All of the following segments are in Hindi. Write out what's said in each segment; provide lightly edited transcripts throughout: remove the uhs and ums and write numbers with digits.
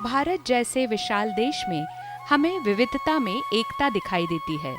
भारत जैसे विशाल देश में हमें विविधता में एकता दिखाई देती है।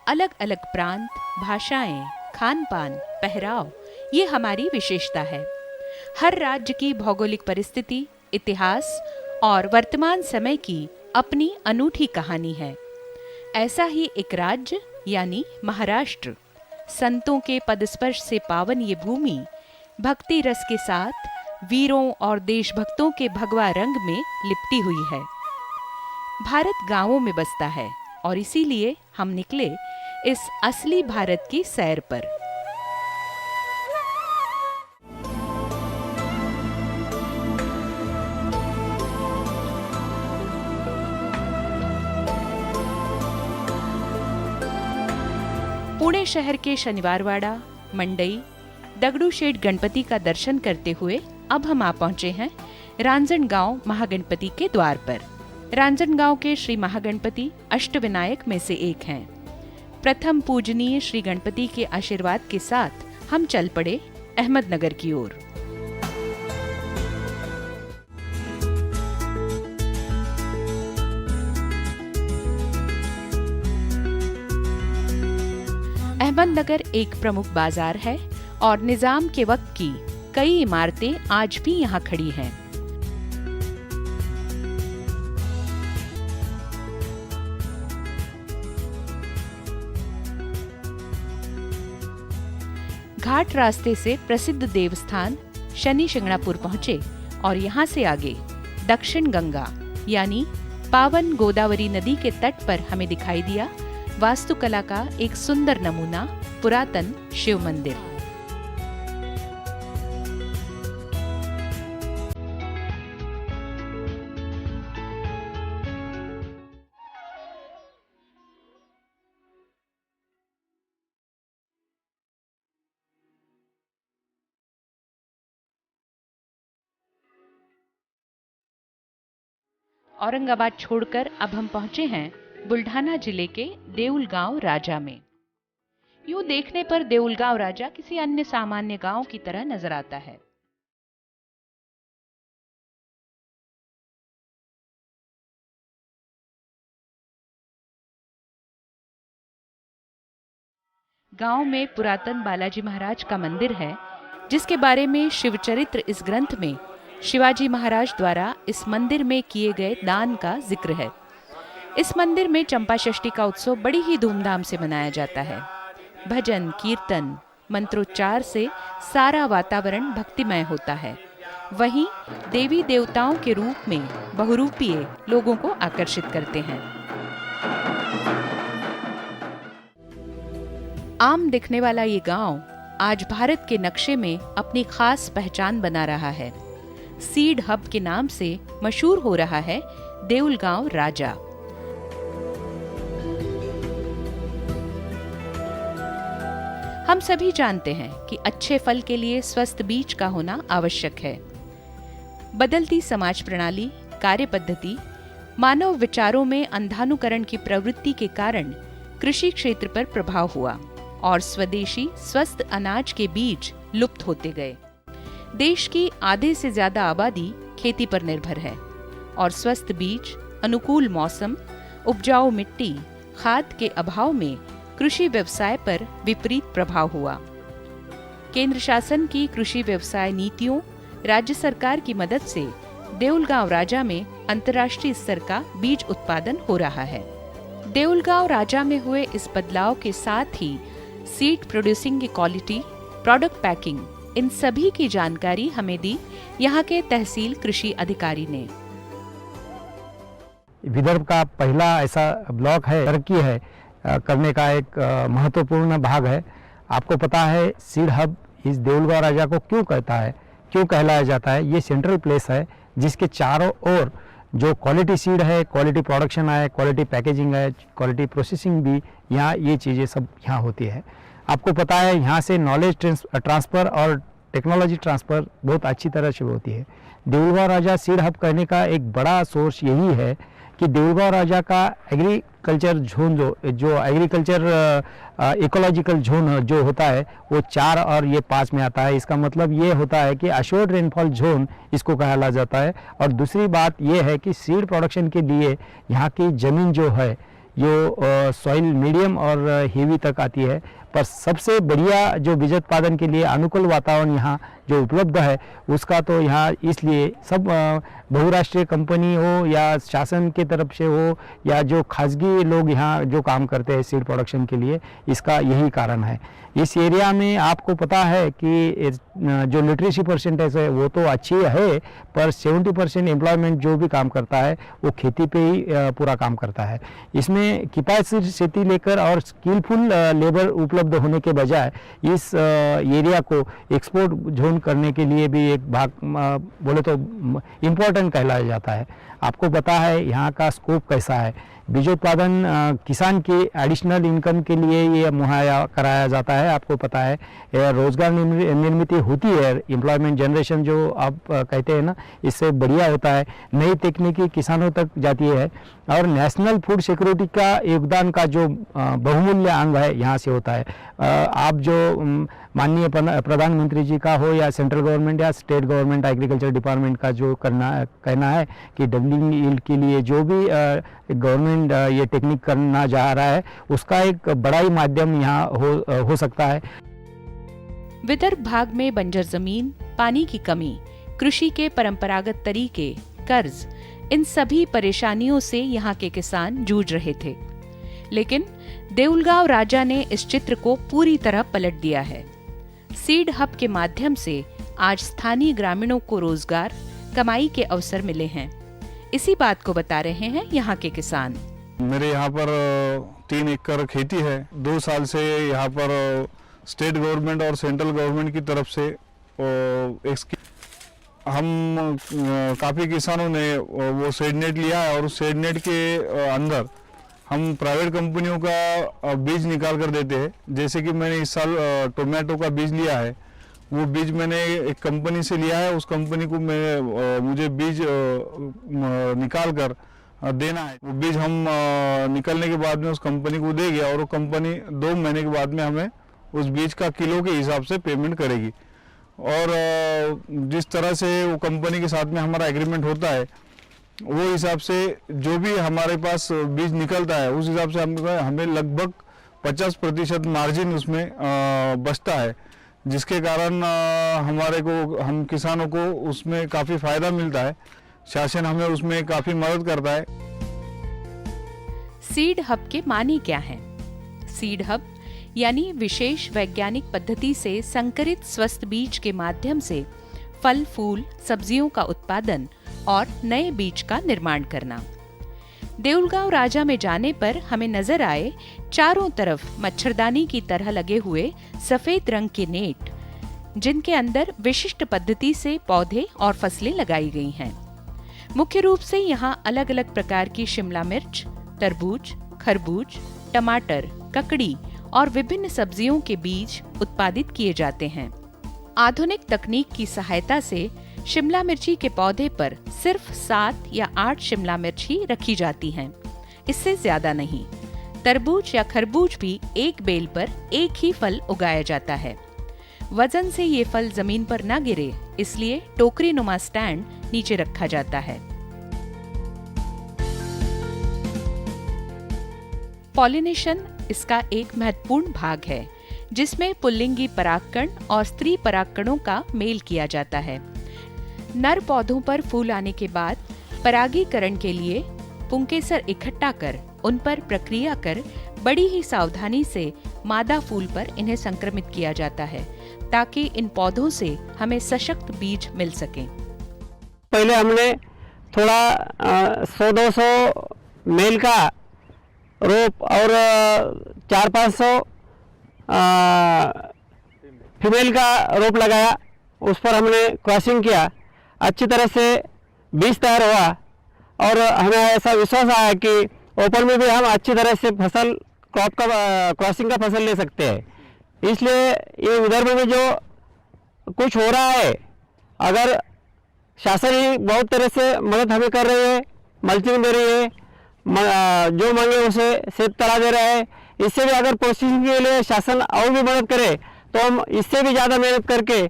अलग अलग प्रांत, भाषाएं, खान पान, पहराव, ये हमारी विशेषता है। हर राज्य की भौगोलिक परिस्थिति, इतिहास और वर्तमान समय की अपनी अनूठी कहानी है। ऐसा ही एक राज्य यानी महाराष्ट्र, संतों के पदस्पर्श से पावन ये भूमि भक्ति रस के साथ वीरों और देशभक्तों के भगवा रंग में लिपटी हुई है। भारत गांवों में बसता है और इसीलिए हम निकले इस असली भारत की सैर पर। पुणे शहर के शनिवारवाड़ा, मंडई, दगड़ूशेठ गणपति का दर्शन करते हुए अब हम आ पहुंचे हैं रांजणगांव महागणपति के द्वार पर। रांजणगांव के श्री महागणपति अष्टविनायक में से एक हैं। प्रथम पूजनीय श्री गणपति के आशीर्वाद के साथ हम चल पड़े अहमदनगर की ओर। अहमदनगर एक प्रमुख बाजार है और निजाम के वक्त की कई इमारतें आज भी यहाँ खड़ी हैं। घाट रास्ते से प्रसिद्ध देवस्थान शनि शिंगणापुर पहुंचे और यहाँ से आगे दक्षिण गंगा यानी पावन गोदावरी नदी के तट पर हमें दिखाई दिया वास्तुकला का एक सुंदर नमूना, पुरातन शिव मंदिर। औरंगाबाद छोड़कर अब हम पहुंचे हैं बुल्ढाना जिले के देऊलगांव राजा में। यूं देखने पर देऊलगांव राजा किसी अन्य सामान्य गांव की तरह नजर आता है। गांव में पुरातन बालाजी महाराज का मंदिर है, जिसके बारे में शिवचरित्र इस ग्रंथ में शिवाजी महाराज द्वारा इस मंदिर में किए गए दान का जिक्र है। इस मंदिर में चंपा षष्ठी का उत्सव बड़ी ही धूमधाम से मनाया जाता है। भजन, कीर्तन, मंत्रोच्चार से सारा वातावरण भक्तिमय होता है। वहीं देवी देवताओं के रूप में बहुरूपीय लोगों को आकर्षित करते हैं। आम दिखने वाला ये गांव आज भारत के नक्शे में अपनी खास पहचान बना रहा है। सीड हब के नाम से मशहूर हो रहा है देऊलगांव राजा। हम सभी जानते हैं कि अच्छे फल के लिए स्वस्थ बीज का होना आवश्यक है। बदलती समाज प्रणाली, कार्य पद्धति, मानव विचारों में अंधानुकरण की प्रवृत्ति के कारण कृषि क्षेत्र पर प्रभाव हुआ और स्वदेशी स्वस्थ अनाज के बीज लुप्त होते गए। देश की आधे से ज्यादा आबादी खेती पर निर्भर है और स्वस्थ बीज, अनुकूल मौसम, उपजाऊ मिट्टी, खाद के अभाव में कृषि व्यवसाय पर विपरीत प्रभाव हुआ। केंद्र शासन की कृषि व्यवसाय नीतियों, राज्य सरकार की मदद से देऊलगांव राजा में अंतर्राष्ट्रीय स्तर का बीज उत्पादन हो रहा है। देऊलगांव राजा में हुए इस बदलाव के साथ ही सीड प्रोड्यूसिंग की क्वालिटी, प्रोडक्ट पैकिंग, इन सभी की जानकारी हमें दी यहाँ के तहसील कृषि अधिकारी ने। विदर्भ का पहला ऐसा ब्लॉक है, तरक्की है करने का एक महत्वपूर्ण भाग है। आपको पता है सीड हब इस देऊलगांव राजा को क्यों कहता है, क्यों कहलाया जाता है? ये सेंट्रल प्लेस है जिसके चारों ओर जो क्वालिटी सीड है, क्वालिटी प्रोडक्शन है, क्वालिटी पैकेजिंग है, क्वालिटी प्रोसेसिंग भी, यहाँ ये चीज़ें सब यहाँ होती है। आपको पता है यहाँ से नॉलेज ट्रांसफ़र और टेक्नोलॉजी ट्रांसफ़र बहुत अच्छी तरह से होती है। देऊलगांव राजा सीड हब कहने का एक बड़ा सोर्स यही है कि देऊलगांव राजा का एग्रीकल्चर जोन जो एग्रीकल्चर इकोलॉजिकल जोन जो होता है वो 4 और ये 5 में आता है। इसका मतलब ये होता है कि अश्योर्ड रेनफॉल जोन इसको कहा जाता है। और दूसरी बात ये है कि सीड प्रोडक्शन के लिए यहाँ की ज़मीन जो है जो सॉइल मीडियम और हेवी तक आती है, पर सबसे बढ़िया जो बीज उत्पादन के लिए अनुकूल वातावरण यहाँ जो उपलब्ध है उसका तो यहाँ इसलिए सब बहुराष्ट्रीय कंपनी हो या शासन के तरफ से हो या जो खासगी लोग यहाँ जो काम करते हैं सीड प्रोडक्शन के लिए, इसका यही कारण है। इस एरिया में आपको पता है कि जो लिटरेसी परसेंटेज है वो तो अच्छी है, पर 70% एम्प्लॉयमेंट जो भी काम करता है वो खेती पे ही पूरा काम करता है। इसमें किफ़ायती खेती लेकर और स्किलफुल लेबर उपलब्ध होने के बजाय इस एरिया को एक्सपोर्ट जोन करने के लिए भी एक भाग बोले तो इम्पोर्टेंट कहलाया जाता है। आपको पता है यहाँ का स्कोप कैसा है। बीजोत्पादन किसान की एडिशनल इनकम के लिए ये मुहैया कराया जाता है। आपको पता है रोजगार निर्मित होती है, एम्प्लॉयमेंट जनरेशन जो आप कहते हैं ना, इससे बढ़िया होता है। नई तकनीकी किसानों तक जाती है और नेशनल फूड सिक्योरिटी का योगदान का जो बहुमूल्य अंग है यहाँ से होता है। आप जो माननीय प्रधानमंत्री जी का हो या सेंट्रल गवर्नमेंट या स्टेट गवर्नमेंट एग्रीकल्चर डिपार्टमेंट का जो कहना है कि डबलिंग यील्ड के लिए जो भी गवर्नमेंट ये टेक्निक करना जा रहा है उसका एक बड़ा ही माध्यम यहाँ हो सकता है। विदर्भ भाग में बंजर जमीन, पानी की कमी, कृषि के परंपरागत तरीके, कर्ज, इन सभी परेशानियों से यहाँ के किसान जूझ रहे थे। लेकिन देऊलगांव राजा ने इस चित्र को पूरी तरह पलट दिया है। सीड हब के माध्यम से आज स्थानीय ग्रामीणों को रोजगार, कमाई के अवसर मिले हैं। इसी बात को बता रहे हैं यहाँ के किसान। मेरे यहाँ पर 3 एकड़ खेती है। 2 साल से यहाँ पर स्टेट गवर्नमेंट और सेंट्रल गवर्नमेंट की तरफ से हम काफ़ी किसानों ने वो सीड नेट लिया है और उस सीड नेट के अंदर हम प्राइवेट कंपनियों का बीज निकाल कर देते हैं। जैसे कि मैंने इस साल टोमेटो का बीज लिया है, वो बीज मैंने एक कंपनी से लिया है। उस कंपनी को मुझे बीज निकाल कर देना है। वो बीज हम निकलने के बाद में उस कंपनी को देंगे और वो कंपनी 2 महीने के बाद में हमें उस बीज का किलो के हिसाब से पेमेंट करेगी। और जिस तरह से वो कंपनी के साथ में हमारा एग्रीमेंट होता है वो हिसाब से जो भी हमारे पास बीज निकलता है उस हिसाब से हमें लगभग 50% मार्जिन उसमें बचता है, जिसके कारण हम किसानों को उसमें काफ़ी फायदा मिलता है। शासन हमें उसमें काफ़ी मदद करता है। सीड हब के मानी क्या हैं? सीड हब यानी विशेष वैज्ञानिक पद्धति से संकरित स्वस्थ बीज के माध्यम से फल, फूल, सब्जियों का उत्पादन और नए बीज का निर्माण करना। देऊलगांव राजा में जाने पर हमें नजर आए चारों तरफ मच्छरदानी की तरह लगे हुए सफेद रंग के नेट, जिनके अंदर विशिष्ट पद्धति से पौधे और फसलें लगाई गई हैं। मुख्य रूप से यहाँ अलग अलग प्रकार की शिमला मिर्च, तरबूज, खरबूज, टमाटर, ककड़ी और विभिन्न सब्जियों के बीज उत्पादित किए जाते हैं। आधुनिक तकनीक की सहायता से शिमला मिर्ची के पौधे पर सिर्फ 7 या 8 शिमला मिर्च ही रखी जाती हैं, इससे ज्यादा नहीं। तरबूज या खरबूज भी एक बेल पर एक ही फल उगाया जाता है। वजन से ये फल जमीन पर न गिरे, इसलिए टोकरी नुमा स्टैंड नीचे रखा जाता है। पॉलिनेशन इसका एक महत्वपूर्ण भाग है, जिसमें पुल्लिंगी परागकण और स्त्री परागकणों का मेल किया जाता है। नर पौधों पर फूल आने के बाद परागीकरण के लिए पुंकेसर इकट्ठा कर उन पर प्रक्रिया कर बड़ी ही सावधानी से मादा फूल पर इन्हें संक्रमित किया जाता है, ताकि इन पौधों से हमें सशक्त बीज मिल सके। पहले हमने थोड़ा 100-200 मेल का रोप और 400-500 फीमेल का रोप लगाया। उस पर हमने क्रॉसिंग किया, अच्छी तरह से बीज तैयार हुआ और हमें ऐसा विश्वास आया कि ओपन में भी हम अच्छी तरह से फसल क्रॉप का क्रॉसिंग का फसल ले सकते हैं। इसलिए ये विदर्भ में जो कुछ हो रहा है, अगर शासन ही बहुत तरह से मदद हमें कर रही है, मल्चिंग दे रही है जो मांगे उसे सीध तला दे रहे हैं। इससे भी अगर प्रोसेसिंग के लिए शासन और भी मदद करे तो हम इससे भी ज़्यादा मेहनत करके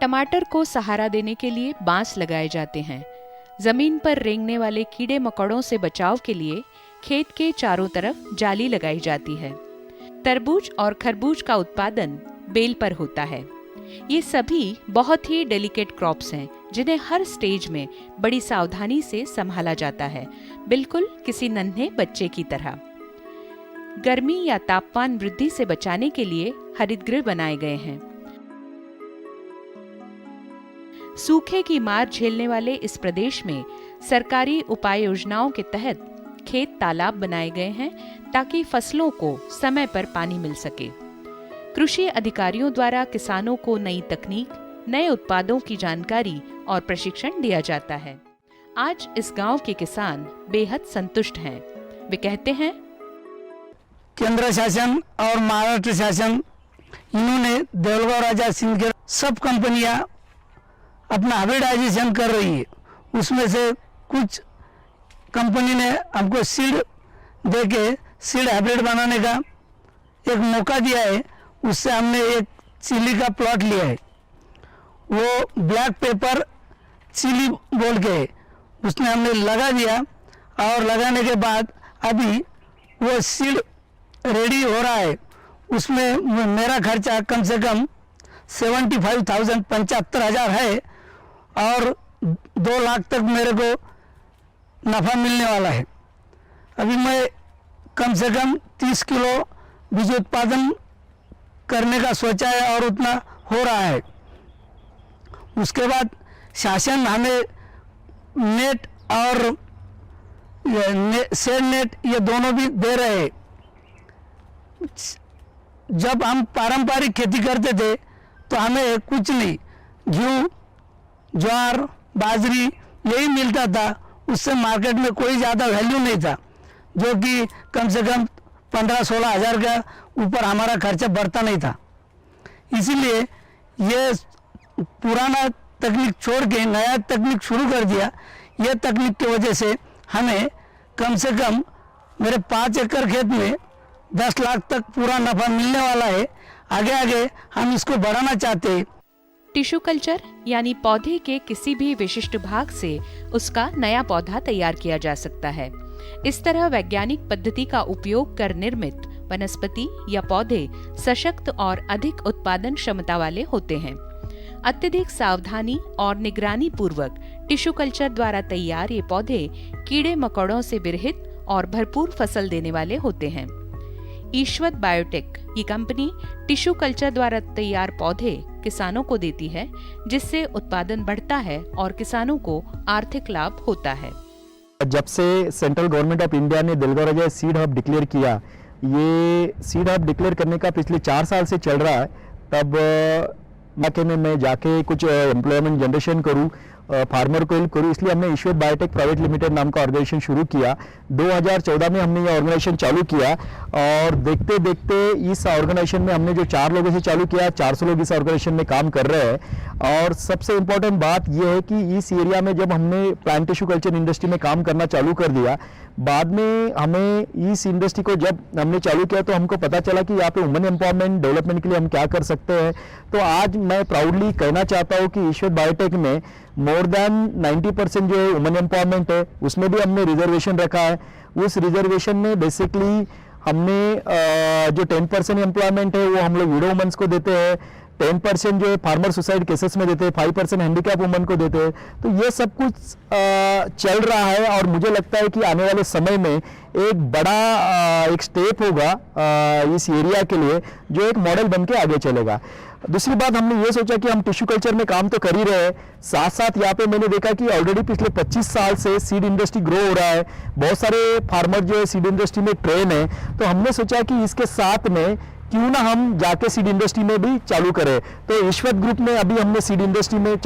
टमाटर को सहारा देने के लिए बांस लगाए जाते हैं। जमीन पर रेंगने वाले कीड़े मकोड़ों से बचाव के लिए खेत के चारों तरफ जाली लगाई जाती है। तरबूज और खरबूज का उत्पादन बेल पर होता है। ये सभी बहुत ही डेलिकेट क्रॉप्स हैं जिन्हें हर स्टेज में बड़ी सावधानी से संभाला जाता है, बिल्कुल किसी नन्हे बच्चे की तरह। गर्मी या तापमान वृद्धि से बचाने के लिए हरितगृह बनाए गए हैं। सूखे की मार झेलने वाले इस प्रदेश में सरकारी उपाय योजनाओं के तहत खेत तालाब बनाए गए हैं ताकि फसलों को समय पर पानी मिल सके। कृषि अधिकारियों द्वारा किसानों को नई तकनीक, नए उत्पादों की जानकारी और प्रशिक्षण दिया जाता है। आज इस गांव के किसान बेहद संतुष्ट हैं। वे कहते हैं, केंद्र शासन और महाराष्ट्र शासन इन्होंने देऊलगांव राजा सिंह के सब कंपनियां अपना हाइब्रिडाइजेशन कर रही है। उसमें से कुछ कंपनी ने हमको सीड दे के सीड हाइब्रिड बनाने का एक मौका दिया है। उससे हमने एक चिली का प्लॉट लिया है। वो ब्लैक पेपर चिली बोल के है, उसने हमने लगा दिया और लगाने के बाद अभी वो सीड रेडी हो रहा है। उसमें मेरा खर्चा कम से कम 75,000 75,000 है और 2 लाख तक मेरे को नफ़ा मिलने वाला है। अभी मैं कम से कम 30 किलो बीज उत्पादन करने का सोचा है और उतना हो रहा है। उसके बाद शासन हमें नेट और शेड नेट ये दोनों भी दे रहे हैं। जब हम पारंपरिक खेती करते थे तो हमें कुछ नहीं, गेहूँ, ज्वार, बाजरी यही मिलता था। उससे मार्केट में कोई ज़्यादा वैल्यू नहीं था, जो कि कम से कम 15-16 हज़ार का ऊपर हमारा खर्चा बढ़ता नहीं था। इसीलिए ये पुराना तकनीक छोड़ के नया तकनीक शुरू कर दिया। ये तकनीक की वजह से हमें कम से कम मेरे 5 एकड़ खेत में 10 लाख तक पूरा नफा मिलने वाला है। आगे आगे हम इसको बढ़ाना चाहते हैं। टिश्यू कल्चर यानी पौधे के किसी भी विशिष्ट भाग से उसका नया पौधा तैयार किया जा सकता है। इस तरह वैज्ञानिक पद्धति का उपयोग कर निर्मित वनस्पति या पौधे सशक्त और अधिक उत्पादन क्षमता वाले होते हैं। अत्यधिक सावधानी और निगरानी पूर्वक टिश्यू कल्चर द्वारा तैयार ये पौधे कीड़े मकोड़ों से विरहित और भरपूर फसल देने वाले होते हैं। ईश्वत बायोटेक ये कंपनी टिश्यू कल्चर द्वारा तैयार पौधे किसानों को देती है, जिससे उत्पादन बढ़ता है और किसानों को आर्थिक लाभ होता है। जब से सेंट्रल गवर्नमेंट ऑफ इंडिया ने देऊलगांव राजा सीड हब डिक्लेयर किया, ये सीड हब डिक्लेयर करने का पिछले 4 साल से चल रहा है, तब इलाके में मैं जाके कुछ एम्प्लॉयमेंट जनरेशन करूँ, फार्मर को हेल्प करूँ, इसलिए हमने ईश्वत बायोटेक प्राइवेट लिमिटेड नाम का ऑर्गेनाइजेशन शुरू किया। 2014 में हमने ये ऑर्गेनाइजेशन चालू किया और देखते देखते इस ऑर्गेनाइजेशन में हमने जो 4 लोगों से चालू किया, 400 लोग इस ऑर्गेनाइजेशन में काम कर रहे हैं। और सबसे इम्पोर्टेंट बात यह है कि इस एरिया में जब हमने प्लांट टिश्यू कल्चर इंडस्ट्री में काम करना चालू कर दिया, बाद में हमें इस इंडस्ट्री को जब हमने चालू किया तो हमको पता चला कि यहाँ पे वुमेन एम्पावरमेंट डेवलपमेंट के लिए हम क्या कर सकते हैं। तो आज मैं प्राउडली कहना चाहता हूँ कि ईश्वत बायोटेक में मोर देन 90% जो वुमेन एम्पावरमेंट है, उसमें भी हमने रिजर्वेशन रखा है। उस रिजर्वेशन में बेसिकली हमने जो 10% एम्प्लॉयमेंट है वो हम लोग विडो वुमेन्स को देते हैं, 10% जो है फार्मर सुसाइड केसेस में देते हैं, 5% हैंडीकैप वुमन को देते हैं। तो ये सब कुछ चल रहा है और मुझे लगता है कि आने वाले समय में एक बड़ा एक स्टेप होगा इस एरिया के लिए, जो एक मॉडल बन के आगे चलेगा। दूसरी बात, हमने ये सोचा कि हम टिश्यू कल्चर में काम तो कर ही रहे हैं, साथ साथ यहाँ पे मैंने देखा कि ऑलरेडी पिछले 25 साल से सीड इंडस्ट्री ग्रो हो रहा है, बहुत सारे फार्मर जो है सीड इंडस्ट्री में ट्रेन है। तो हमने सोचा कि इसके साथ में क्यों ना हम जाके सीड इंडस्ट्री में भी चालू करें। तो ईश्वत ग्रुप में अभी हमने सीड इंडस्ट्री में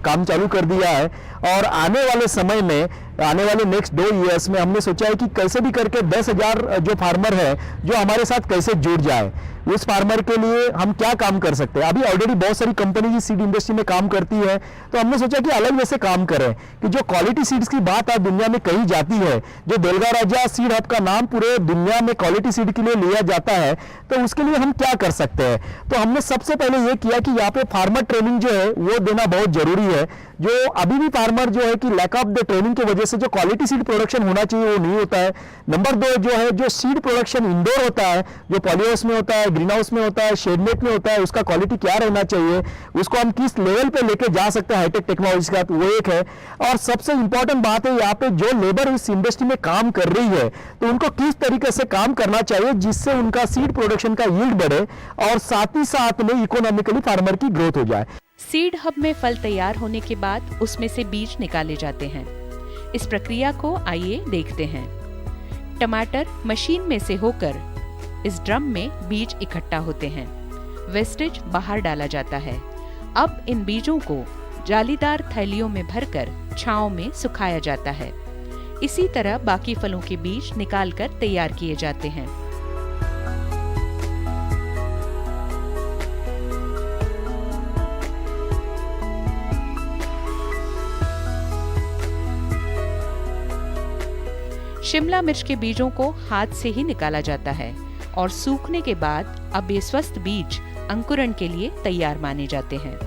काम चालू कर दिया है और आने वाले समय में आने वाले नेक्स्ट 2 ईयर्स में हमने सोचा है कि कैसे भी करके 10,000 जो फार्मर है जो हमारे साथ कैसे जुड़ जाए, उस फार्मर के लिए हम क्या काम कर सकते हैं। अभी ऑलरेडी बहुत सारी कंपनी सीड इंडस्ट्री में काम करती है, तो हमने सोचा कि अलग वैसे काम करें कि जो क्वालिटी सीड्स की बात आज दुनिया में कही जाती है, जो देलगा राजा सीड हब का नाम पूरे दुनिया में क्वालिटी सीड के लिए लिया जाता है, तो उसके लिए हम क्या कर सकते हैं। तो हमने सबसे पहले ये किया कि यहाँ पे फार्मर ट्रेनिंग जो है वो देना बहुत जरूरी है। जो अभी भी फार्मर जो है कि लैक ऑफ द ट्रेनिंग की वजह से जो क्वालिटी सीड प्रोडक्शन होना चाहिए वो नहीं होता है। नंबर 2 जो है, जो सीड प्रोडक्शन इंडोर होता है, जो पॉलीहाउस में होता है, ग्रीन हाउस में होता है, शेड नेट में होता है, उसका क्वालिटी क्या रहना चाहिए, उसको हम किस लेवल पे लेके जा सकते हैं हाईटेक टेक्नोलॉजी का, वो एक है। और सबसे इंपॉर्टेंट बात है यहाँ पे जो लेबर इस इंडस्ट्री में काम कर रही है, तो उनको किस तरीके से काम करना चाहिए जिससे उनका सीड प्रोडक्शन का यील्ड बढ़े और साथ ही साथ में इकोनॉमिकली फार्मर की ग्रोथ हो जाए। सीड हब में फल तैयार होने के बाद उसमें से बीज निकाले जाते हैं। इस प्रक्रिया को आइए देखते हैं। टमाटर मशीन में से होकर इस ड्रम में बीज इकट्ठा होते हैं, वेस्टेज बाहर डाला जाता है। अब इन बीजों को जालीदार थैलियों में भरकर छांव में सुखाया जाता है। इसी तरह बाकी फलों के बीज निकालकर तैयार किए जाते हैं। शिमला मिर्च के बीजों को हाथ से ही निकाला जाता है और सूखने के बाद अब ये स्वस्थ बीज अंकुरण के लिए तैयार माने जाते हैं।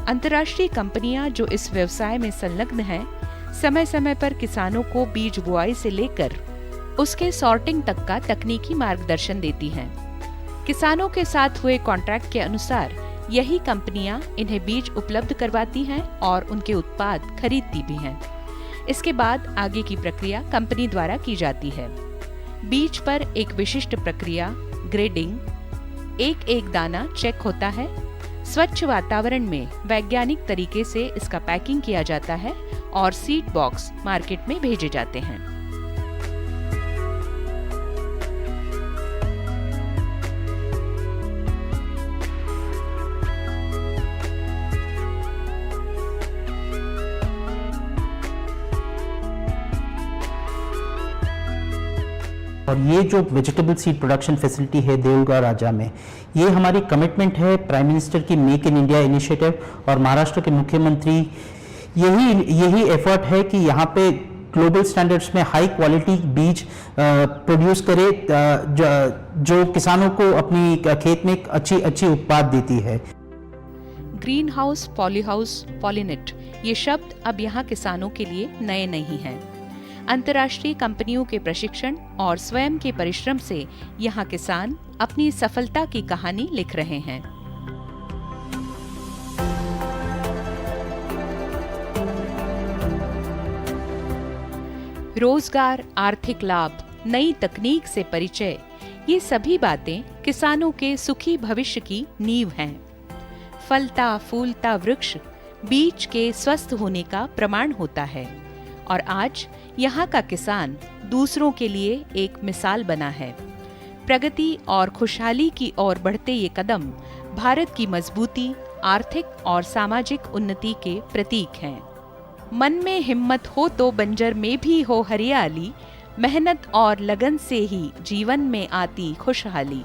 अंतर्राष्ट्रीय कंपनियां जो इस व्यवसाय में संलग्न हैं, समय समय पर किसानों को बीज बुआई से लेकर उसके सॉर्टिंग तक का तकनीकी मार्गदर्शन देती हैं। किसानों के साथ हुए कॉन्ट्रैक्ट के अनुसार यही कंपनियां इन्हें बीज उपलब्ध करवाती हैं और उनके उत्पाद खरीदती भी हैं। इसके बाद आगे की प्रक्रिया कंपनी द्वारा की जाती है। बीज पर एक विशिष्ट प्रक्रिया ग्रेडिंग, एक एक दाना चेक होता है। स्वच्छ वातावरण में वैज्ञानिक तरीके से इसका पैकिंग किया जाता है और सीड बॉक्स मार्केट में भेजे जाते हैं। और ये जो वेजिटेबल सीड प्रोडक्शन फैसिलिटी है देऊलगांव राजा में, ये हमारी कमिटमेंट है प्राइम मिनिस्टर की मेक इन इंडिया इनिशिएटिव और महाराष्ट्र के मुख्यमंत्री यही एफर्ट है कि यहाँ पे ग्लोबल स्टैंडर्ड्स में हाई क्वालिटी बीज प्रोड्यूस करे जो किसानों को अपनी खेत में एक अच्छी उत्पाद देती है। Green house, poly house, polynet ये शब्द अब यहाँ किसानों के लिए नए नहीं हैं। अंतर्राष्ट्रीय कंपनियों के प्रशिक्षण और स्वयं के परिश्रम से यहाँ किसान अपनी सफलता की कहानी लिख रहे हैं। रोजगार, आर्थिक लाभ, नई तकनीक से परिचय, ये सभी बातें किसानों के सुखी भविष्य की नींव हैं। फलता फूलता वृक्ष बीज के स्वस्थ होने का प्रमाण होता है और आज यहाँ का किसान दूसरों के लिए एक मिसाल बना है। प्रगति और खुशहाली की ओर बढ़ते ये कदम भारत की मजबूती, आर्थिक और सामाजिक उन्नति के प्रतीक हैं। मन में हिम्मत हो तो बंजर में भी हो हरियाली, मेहनत और लगन से ही जीवन में आती खुशहाली।